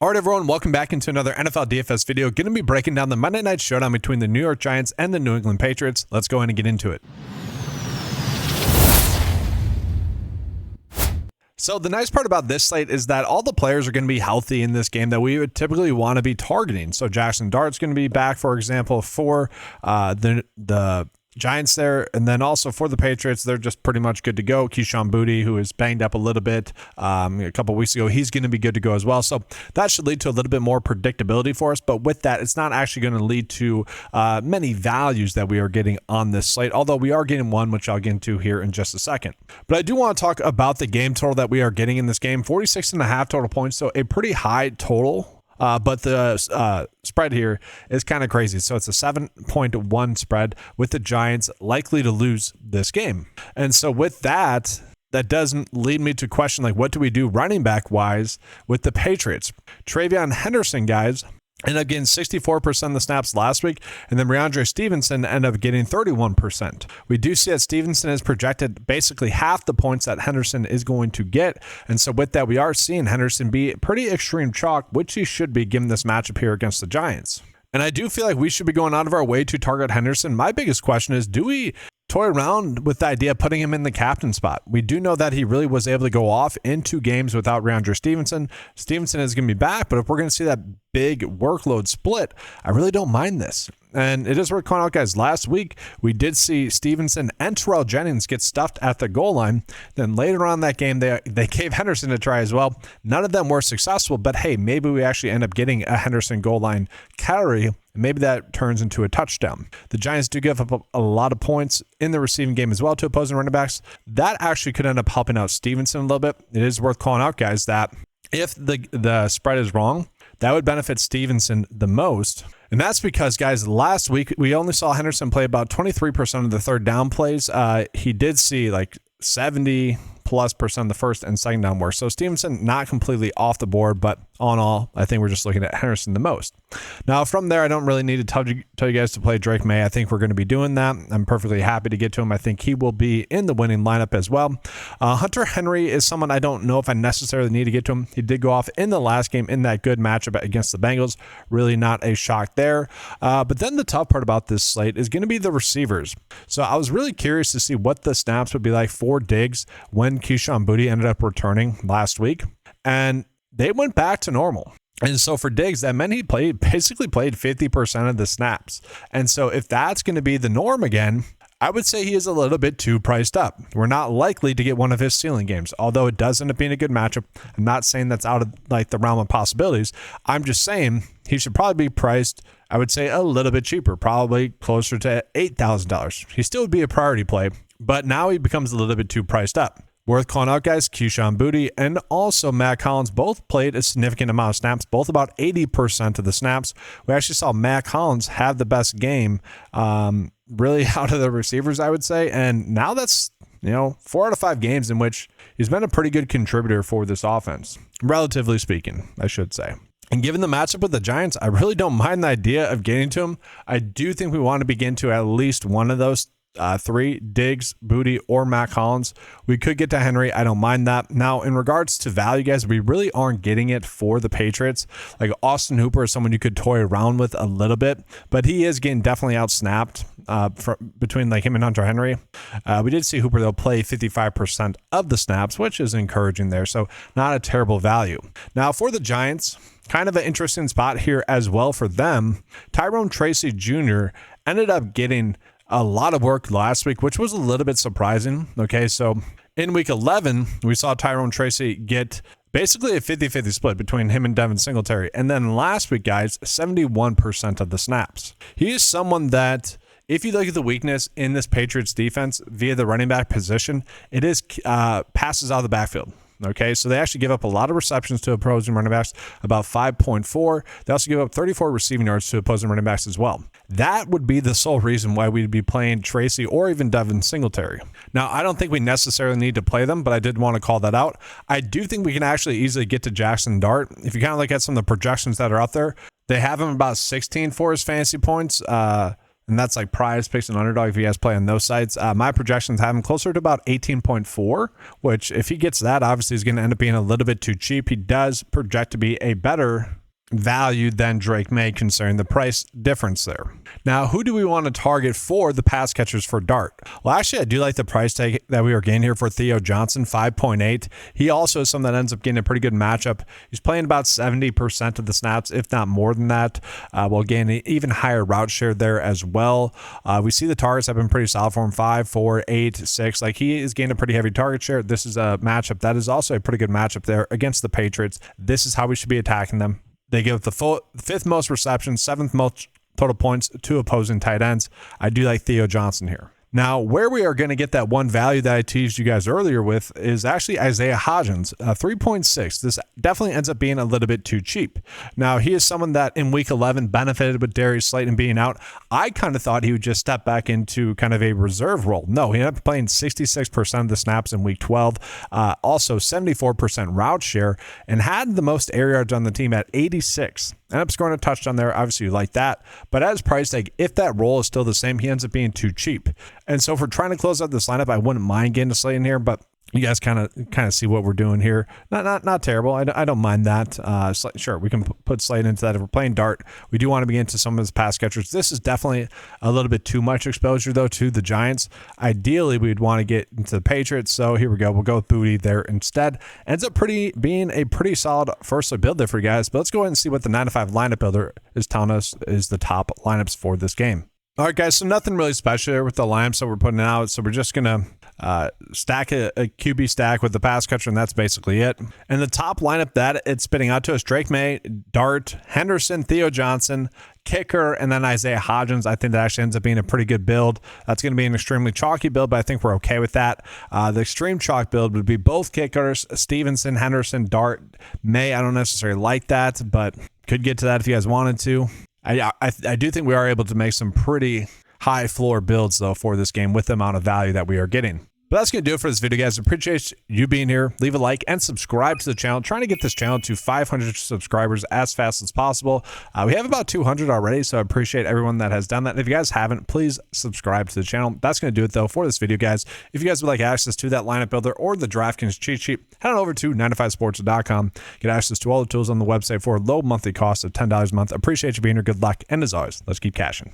All right, everyone, welcome back into another NFL DFS video. Going to be breaking down the Monday night showdown between the New York Giants and the New England Patriots. Let's go ahead and get into it. So the nice part about this slate is that all the players are going to be healthy in this game that we would typically want to be targeting. So Jackson Dart's going to be back, for example, for the Giants there, and then also for the Patriots, they're just pretty much good to go. Keyshawn Boutte, who is banged up a little bit a couple weeks ago, he's going to be good to go as well. So that should lead to a little bit more predictability for us. But with that, it's not actually going to lead to many values that we are getting on this slate, although we are getting one, which I'll get into here in just a second. But I do want to talk about the game total that we are getting in this game, 46.5 total points, so a pretty high total. But the spread here is kind of crazy. So it's a 7.1 spread with the Giants likely to lose this game. And so with that, that doesn't lead me to question, like, what do we do running back wise with the Patriots? Travion Henderson, guys, ended up getting 64% of the snaps last week, and then Rhamondre Stevenson ended up getting 31%. We do see that Stevenson is projected basically half the points that Henderson is going to get, and so with that, we are seeing Henderson be pretty extreme chalk, which he should be given this matchup here against the Giants. And I do feel like we should be going out of our way to target Henderson. My biggest question is, do we toy around with the idea of putting him in the captain spot? We do know that he really was able to go off in 2 games without Rhamondre Stevenson. Stevenson is going to be back, but if we're going to see that big workload split, I really don't mind this. And it is worth calling out, guys. Last week, we did see Stevenson and Terrell Jennings get stuffed at the goal line. Then later on that game, they gave Henderson a try as well. None of them were successful, but hey, maybe we actually end up getting a Henderson goal line carry, and maybe that turns into a touchdown. The Giants do give up a lot of points in the receiving game as well to opposing running backs. That actually could end up helping out Stevenson a little bit. It is worth calling out, guys, that if the spread is wrong, that would benefit Stevenson the most. And that's because, guys, last week we only saw Henderson play about 23% of the third down plays. He did see like 70+% of the first and second down work. So Stevenson not completely off the board, but all in all, I think we're just looking at Henderson the most. Now, from there, I don't really need to tell you guys to play Drake May. I think we're going to be doing that. I'm perfectly happy to get to him. I think he will be in the winning lineup as well. Hunter Henry is someone I don't know if I necessarily need to get to him. He did go off in the last game in that good matchup against the Bengals. Really not a shock there. But then the tough part about this slate is going to be the receivers. So I was really curious to see what the snaps would be like for Diggs when Keyshawn Boutte ended up returning last week. And they went back to normal. And so for Diggs, that meant he basically played 50% of the snaps. And so if that's going to be the norm again, I would say he is a little bit too priced up. We're not likely to get one of his ceiling games, although it does end up being a good matchup. I'm not saying that's out of like the realm of possibilities. I'm just saying he should probably be priced, I would say, a little bit cheaper, probably closer to $8,000. He still would be a priority play, but now he becomes a little bit too priced up. Worth calling out, guys, Keyshawn Boutte and also Matt Collins both played a significant amount of snaps, both about 80% of the snaps. We actually saw Matt Collins have the best game really out of the receivers, I would say. And now that's, 4 out of 5 games in which he's been a pretty good contributor for this offense, relatively speaking, I should say. And given the matchup with the Giants, I really don't mind the idea of getting to him. I do think we want to begin to at least one of those 3, Diggs, Boutte, or Matt Collins. We could get to Henry. I don't mind that. Now, in regards to value, guys, we really aren't getting it for the Patriots. Like Austin Hooper is someone you could toy around with a little bit, but he is getting definitely outsnapped between like him and Hunter Henry. We did see Hooper, though, play 55% of the snaps, which is encouraging there. So not a terrible value. Now, for the Giants, kind of an interesting spot here as well for them. Tyrone Tracy Jr. ended up getting a lot of work last week, which was a little bit surprising. Okay, so in week 11, we saw Tyrone Tracy get basically a 50-50 split between him and Devin Singletary. And then last week, guys, 71% of the snaps. He is someone that, if you look at the weakness in this Patriots defense via the running back position, it is passes out of the backfield. Okay, so they actually give up a lot of receptions to opposing running backs, about 5.4. They also give up 34 receiving yards to opposing running backs as well. That would be the sole reason why we'd be playing Tracy or even Devin Singletary. Now, I don't think we necessarily need to play them, but I did want to call that out. I do think we can actually easily get to Jackson Dart. If you kind of look at some of the projections that are out there, they have him about 16 for his fantasy points. and that's like Prize Picks and Underdog if you guys play on those sites. My projections have him closer to about 18.4, which if he gets that, obviously is going to end up being a little bit too cheap. He does project to be a better value than Drake May, considering the price difference there. Now, who do we want to target for the pass catchers for Dart? Well, actually, I do like the price tag that we are getting here for Theo Johnson, 5.8. He also is someone that ends up getting a pretty good matchup. He's playing about 70% of the snaps, if not more than that. We'll gain an even higher route share there as well. We see the targets have been pretty solid for him, 5, 4, 8, 6. Like, he is gaining a pretty heavy target share. This is a matchup that is also a pretty good matchup there against the Patriots. This is how we should be attacking them. They give the 5th most receptions, 7th most total points to opposing tight ends. I do like Theo Johnson here. Now, where we are going to get that one value that I teased you guys earlier with is actually Isaiah Hodgins, 3.6. This definitely ends up being a little bit too cheap. Now, he is someone that in week 11 benefited with Darius Slayton being out. I kind of thought he would just step back into kind of a reserve role. No, he ended up playing 66% of the snaps in week 12, also 74% route share, and had the most air yards on the team at 86. Ended up scoring a touchdown there. Obviously, you like that. But as price tag, if that role is still the same, he ends up being too cheap. And so if we're trying to close out this lineup, I wouldn't mind getting to Slayton here, but you guys kind of see what we're doing here. Not terrible. I don't mind that. Sure, we can put Slayton into that. If we're playing Dart, we do want to be into some of his pass catchers. This is definitely a little bit too much exposure, though, to the Giants. Ideally, we'd want to get into the Patriots. So here we go. We'll go with Booty there instead. Ends up being a pretty solid first build there for you guys. But let's go ahead and see what the 9-to-5 lineup builder is telling us is the top lineups for this game. All right, guys, so nothing really special here with the lineups that we're putting out. So we're just going to stack a QB stack with the pass catcher, and that's basically it. And the top lineup that it's spitting out to us, Drake May, Dart, Henderson, Theo Johnson, kicker, and then Isaiah Hodgins. I think that actually ends up being a pretty good build. That's going to be an extremely chalky build, but I think we're okay with that. The extreme chalk build would be both kickers, Stevenson, Henderson, Dart, May. I don't necessarily like that, but could get to that if you guys wanted to. I do think we are able to make some pretty high floor builds, though, for this game with the amount of value that we are getting. But that's going to do it for this video, guys. Appreciate you being here. Leave a like and subscribe to the channel. Trying to get this channel to 500 subscribers as fast as possible. We have about 200 already, so I appreciate everyone that has done that. And if you guys haven't, please subscribe to the channel. That's going to do it, though, for this video, guys. If you guys would like access to that lineup builder or the DraftKings cheat sheet, head on over to 9to5sports.com. Get access to all the tools on the website for a low monthly cost of $10 a month. Appreciate you being here. Good luck. And as always, let's keep cashing.